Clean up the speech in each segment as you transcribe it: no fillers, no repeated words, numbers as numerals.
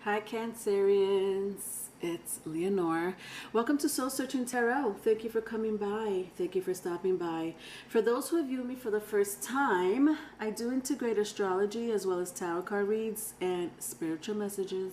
Hi Cancerians, it's Leonore. Welcome to Soul Searching Tarot. Thank you for coming by. Thank you for stopping by. For those who view me for the first time, I do integrate astrology as well as tarot card reads and spiritual messages.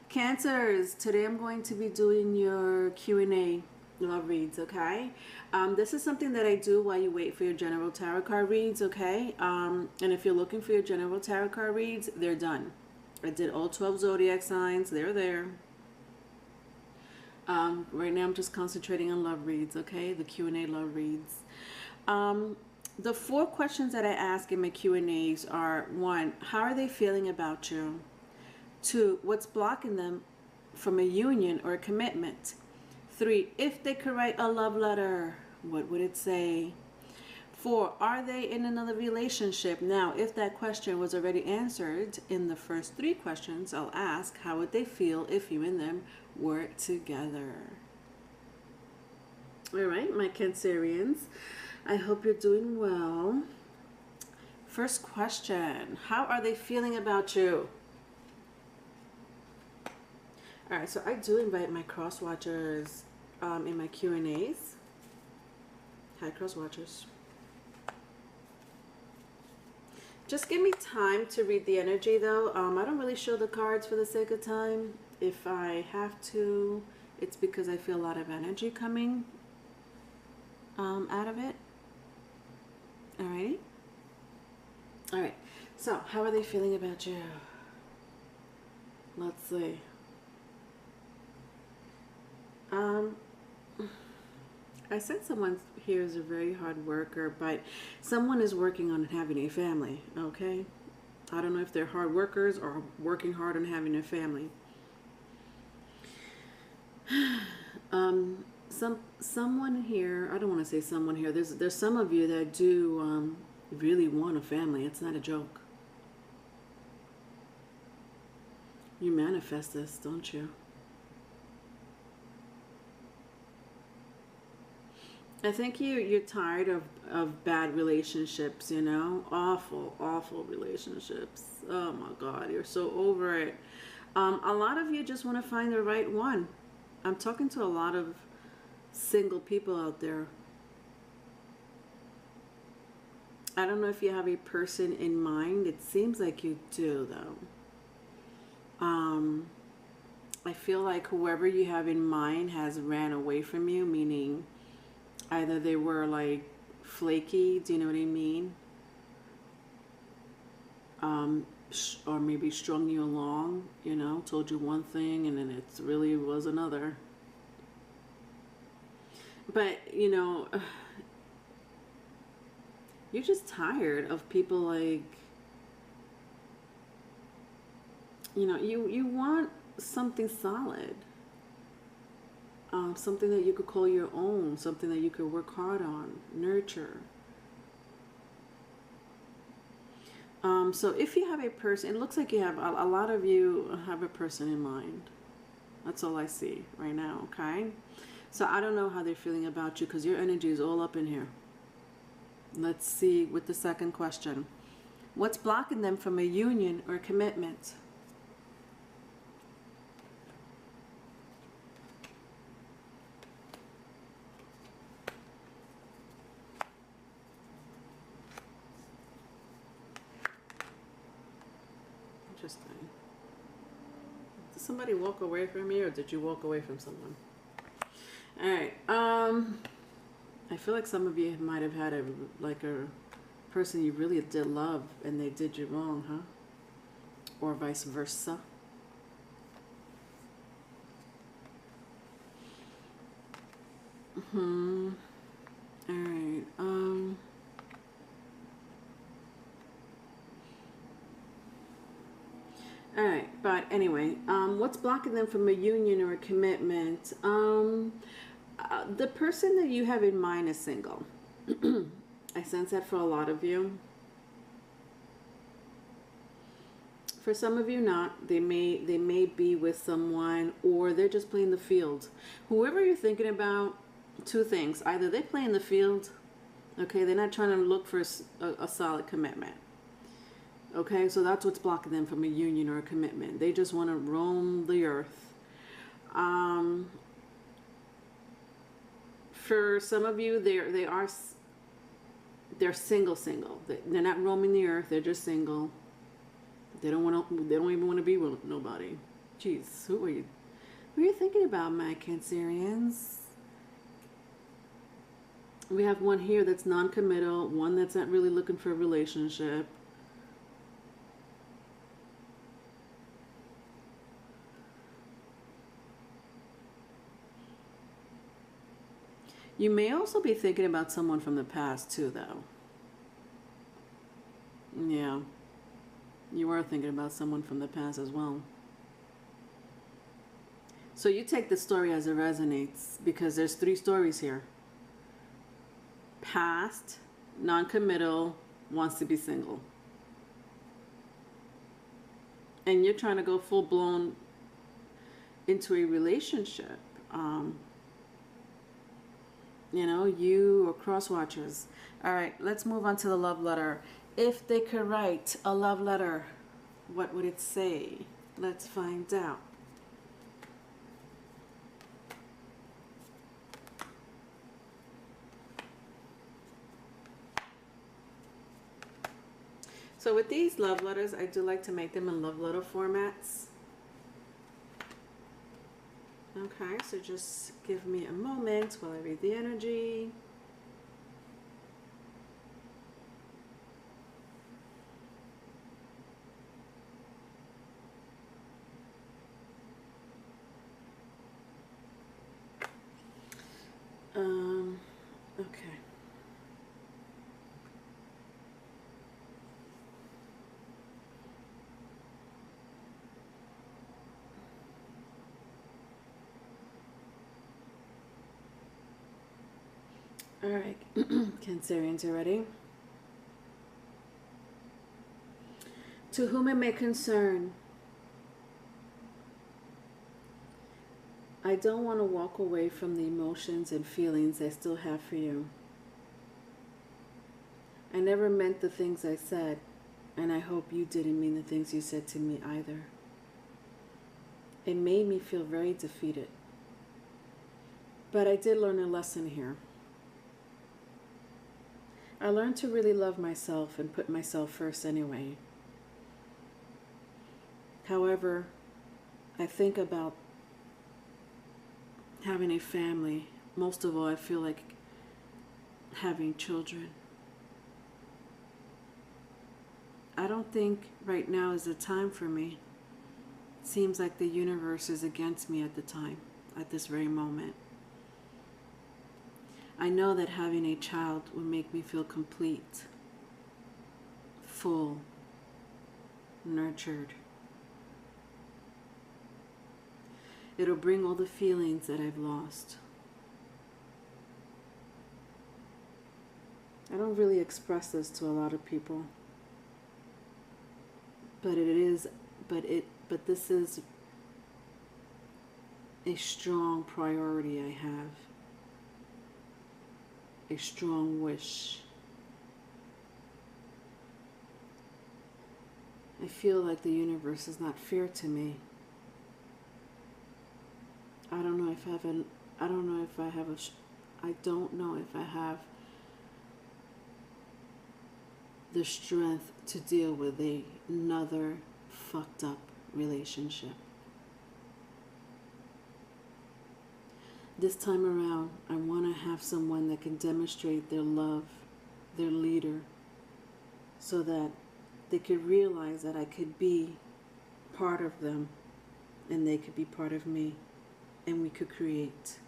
Cancers, today I'm going to be doing your Q&A love reads, okay? This is something that I do while you wait for your general tarot card reads, okay? And if you're looking for your general tarot card reads, they're done. I did all 12 zodiac signs. They're there. Right now I'm just concentrating on love reads, okay? The Q&A love reads. The 4 questions that I ask in my Q&As are: 1, how are they feeling about you? 2, what's blocking them from a union or a commitment? 3, if they could write a love letter, what would it say? 4, are they in another relationship? Now, if that question was already answered in the first 3 questions, I'll ask, how would they feel if you and them were together? All right, my Cancerians, I hope you're doing well. First question, how are they feeling about you? All right, so I do invite my cross watchers in my Q&As. Hi, cross watchers. Just give me time to read the energy though. I don't really show the cards for the sake of time. If I have to, it's because I feel a lot of energy coming out of it. Alrighty. Alright, so how are they feeling about you? Let's see. I said someone here is a very hard worker, but someone is working on having a family, okay? I don't know if they're hard workers or working hard on having a family. Someone here, I don't want to say someone here, there's some of you that do really want a family. It's not a joke. You manifest this, don't you? I think you're tired of bad relationships, you know, awful relationships. Oh my God, you're so over it. A lot of you just want to find the right one. I'm talking to a lot of single people out there. I don't know if you have a person in mind. It seems like you do though. I feel like whoever you have in mind has ran away from you, meaning either they were like flaky, do you know what I mean? Or maybe strung you along, you know, told you one thing and then it really was another. But, you know, you're just tired of people like, you know, you want something solid. Something that you could call your own, something that you could work hard on, nurture. So if you have a person, it looks like you have, a lot of you have a person in mind. That's all I see right now, okay? So I don't know how they're feeling about you because your energy is all up in here. Let's see with the second question. What's blocking them from a union or commitment? Interesting. Did somebody walk away from you or did you walk away from someone? Alright, I feel like some of you might have had a person you really did love and they did you wrong, huh? Or vice versa. Alright, Alright, but anyway, what's blocking them from a union or a commitment? The person that you have in mind is single. I sense that for a lot of you. For some of you not. They may be with someone or they're just playing the field. Whoever you're thinking about, 2 things. Either they play in the field, okay, they're not trying to look for a solid commitment. Okay, so that's what's blocking them from a union or a commitment. They just want to roam the earth. For some of you, they're single. They're not roaming the earth. They're just single. They don't want to. They don't even want to be with nobody. Jeez, who are you? Who are you thinking about, my Cancerians? We have one here that's non-committal. One that's not really looking for a relationship. You may also be thinking about someone from the past too, though. Yeah, you are thinking about someone from the past as well. So you take the story as it resonates, because there's 3 stories here. Past, non-committal, wants to be single. And you're trying to go full-blown into a relationship. You know, you or cross watchers. All right, let's move on to the love letter. If they could write a love letter, what would it say? Let's find out. So with these love letters, I do like to make them in love letter formats. Okay, so just give me a moment while I read the energy. Okay. All right, Cancerians, are ready? To whom it may concern, I don't want to walk away from the emotions and feelings I still have for you. I never meant the things I said, and I hope you didn't mean the things you said to me either. It made me feel very defeated. But I did learn a lesson here. I learned to really love myself and put myself first anyway. However, I think about having a family. Most of all, I feel like having children. I don't think right now is the time for me. It seems like the universe is against me at the time, at this very moment. I know that having a child would make me feel complete, full, nurtured. It'll bring all the feelings that I've lost. I don't really express this to a lot of people, but this is a strong priority I have. A strong wish. I feel like the universe is not fair to me. I don't know if I have the strength to deal with another fucked up relationship. This time around, I want to have someone that can demonstrate their love, their leader, so that they could realize that I could be part of them and they could be part of me, and we could create.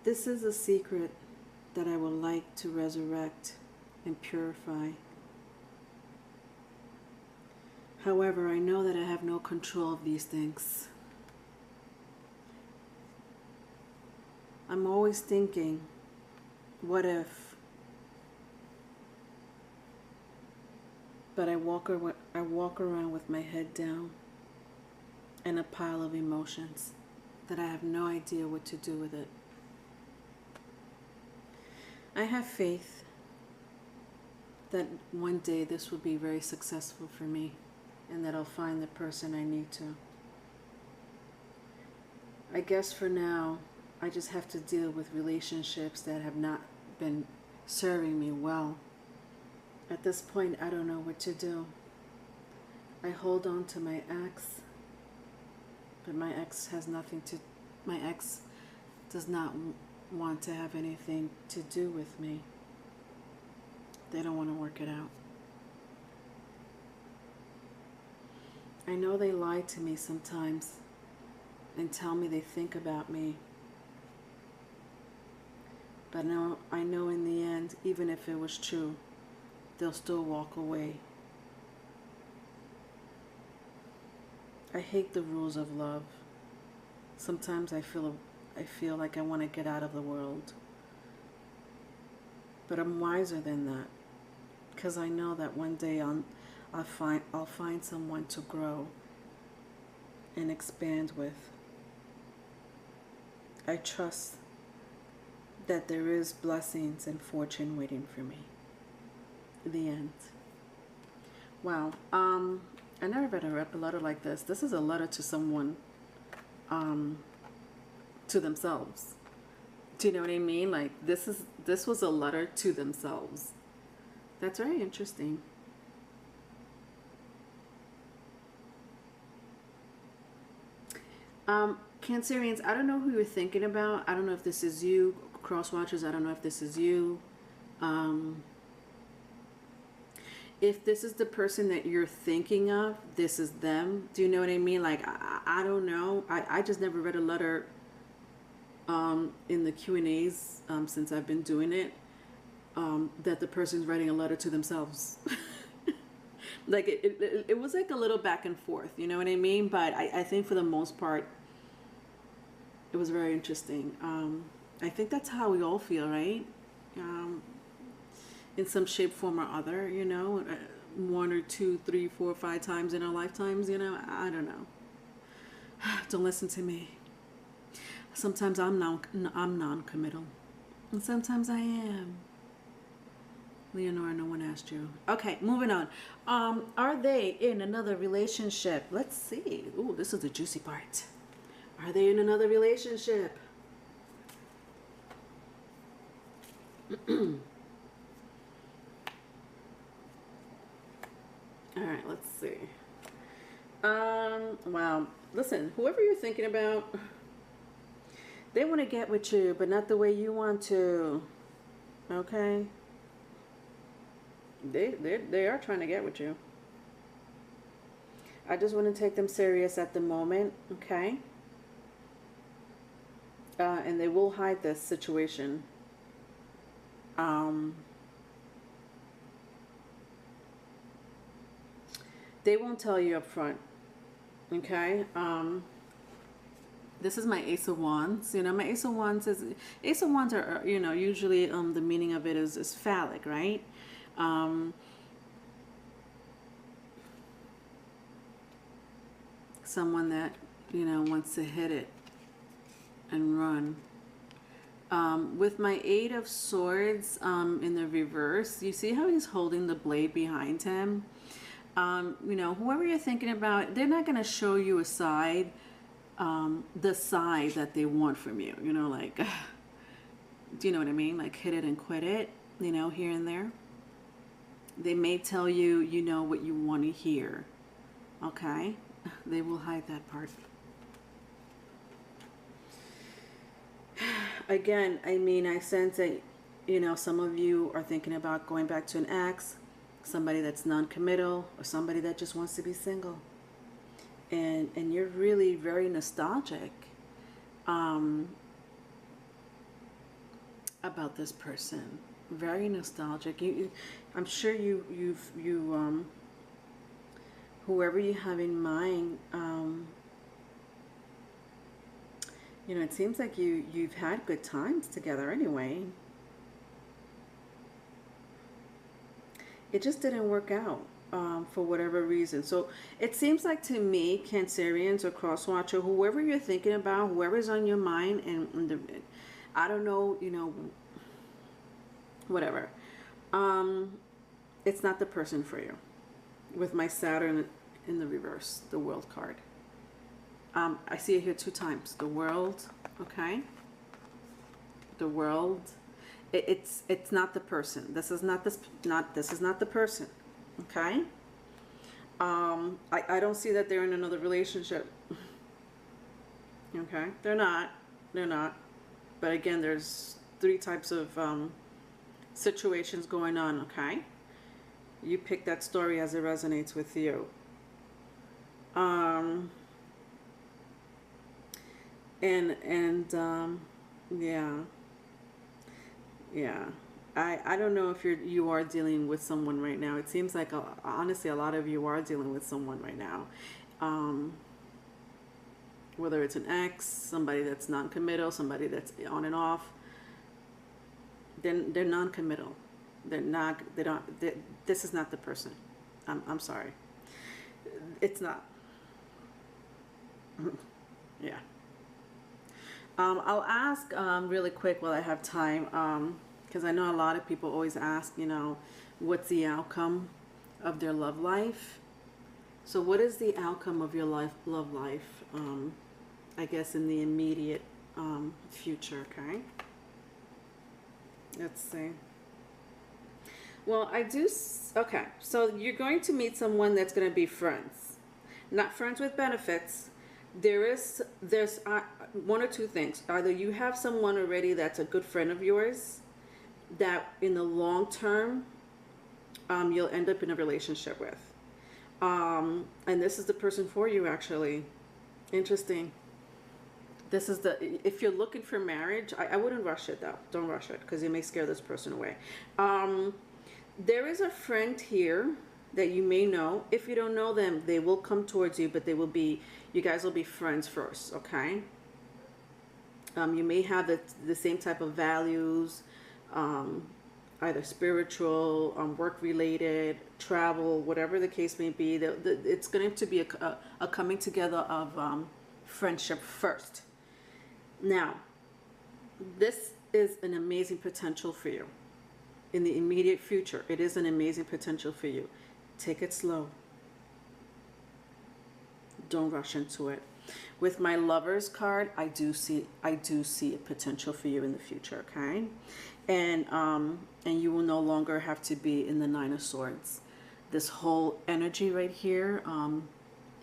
This is a secret that I would like to resurrect and purify. However, I know that I have no control of these things. I'm always thinking, what if? But I walk around with my head down and a pile of emotions that I have no idea what to do with it. I have faith that one day this will be very successful for me, and that I'll find the person I need to. I guess for now, I just have to deal with relationships that have not been serving me well. At this point, I don't know what to do. I hold on to my ex, but my ex does not want to have anything to do with me. They don't want to work it out. I know they lie to me sometimes and tell me they think about me. But now I know in the end, even if it was true, they'll still walk away. I hate the rules of love. Sometimes I feel like I want to get out of the world. But I'm wiser than that, because I know that one day I'll find someone to grow and expand with. I trust that there is blessings and fortune waiting for me. The end. Wow. I never read a letter like this. This is a letter to someone, to themselves. Do you know what I mean? Like this was a letter to themselves. That's very interesting. Cancerians, I don't know who you're thinking about. I don't know if this is you. Cross watchers, I don't know if this is you. If this is the person that you're thinking of, this is them. Do you know what I mean? Like, I don't know. I just never read a letter in the Q&As since I've been doing it, that the person's writing a letter to themselves. Like, it was like a little back and forth, you know what I mean? But I think for the most part, it was very interesting. I think that's how we all feel, right? In some shape, form, or other, you know, 1 or 2, 3, 4, 5 times in our lifetimes, you know. I don't know. Don't listen to me. Sometimes I'm non-committal, and sometimes I am. Leonora, no one asked you. Okay, moving on. Are they in another relationship? Let's see. Ooh, this is the juicy part. Are they in another relationship? All right, let's see. Wow. Listen, whoever you're thinking about, they want to get with you, but not the way you want to. Okay? They are trying to get with you. I just want to take them serious at the moment, okay? And they will hide this situation. They won't tell you up front, okay? This is my Ace of Wands. You know, my Ace of Wands is, Ace of Wands are, you know, usually the meaning of it is phallic, right? Someone that, you know, wants to hit it and run. With my Eight of Swords in the reverse, you see how he's holding the blade behind him? You know, whoever you're thinking about, they're not going to show you a side, the side that they want from you. You know, like, do you know what I mean? Like, hit it and quit it, you know, here and there. They may tell you, you know, what you want to hear. Okay? They will hide that part. Again, I mean, I sense that, you know, some of you are thinking about going back to an ex, somebody that's non-committal, or somebody that just wants to be single. And you're really very nostalgic about this person. Very nostalgic. I'm sure whoever you have in mind, you know, it seems like you've had good times together anyway. It just didn't work out for whatever reason. So it seems like to me, Cancerians or Crosswatcher, whoever you're thinking about, whoever's on your mind, and I don't know, you know, whatever. it's not the person for you. With my Saturn in the reverse, the World card. I see it here 2 times. The World, okay? The World. It's not the person. This is not the person, okay? I don't see that they're in another relationship. Okay, they're not. But again, there's 3 types of situations going on. Okay, you pick that story as it resonates with you. Yeah. I don't know if you are dealing with someone right now. It seems like honestly a lot of you are dealing with someone right now. Whether it's an ex, somebody that's non-committal, somebody that's on and off. They're non-committal. This is not the person. I'm sorry. It's not. Yeah. I'll ask really quick while I have time, because I know a lot of people always ask, what's the outcome of their love life? So what is the outcome of your love life, I guess, in the immediate future, okay? Let's see. Well, okay, so you're going to meet someone that's going to be friends. Not friends with benefits. There's 1 or 2 things. Either you have someone already that's a good friend of yours that in the long term you'll end up in a relationship with. And this is the person for you, actually. Interesting. This is if you're looking for marriage, I wouldn't rush it though. Don't rush it, because it may scare this person away. There is a friend here that you may know. If you don't know them, they will come towards you, but you guys will be friends first, okay? You may have the same type of values, either spiritual, work-related, travel, whatever the case may be. It's going to be a coming together of friendship first. Now, this is an amazing potential for you. In the immediate future, it is an amazing potential for you. Take it slow. Don't rush into it. With my Lovers card, I do see a potential for you in the future, okay? And you will no longer have to be in the 9 of Swords. This whole energy right here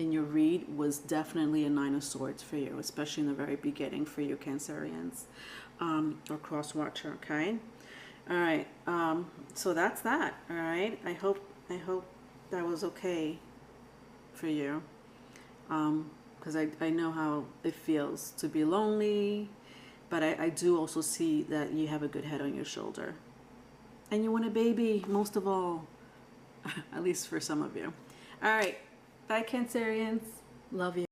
in your read was definitely a 9 of Swords for you, especially in the very beginning for you Cancerians, or cross watcher, okay? All right, so that's that. All right, I hope that was okay for you, because I know how it feels to be lonely, but I do also see that you have a good head on your shoulder, and you want a baby most of all, at least for some of you. All right, bye Cancerians, love you.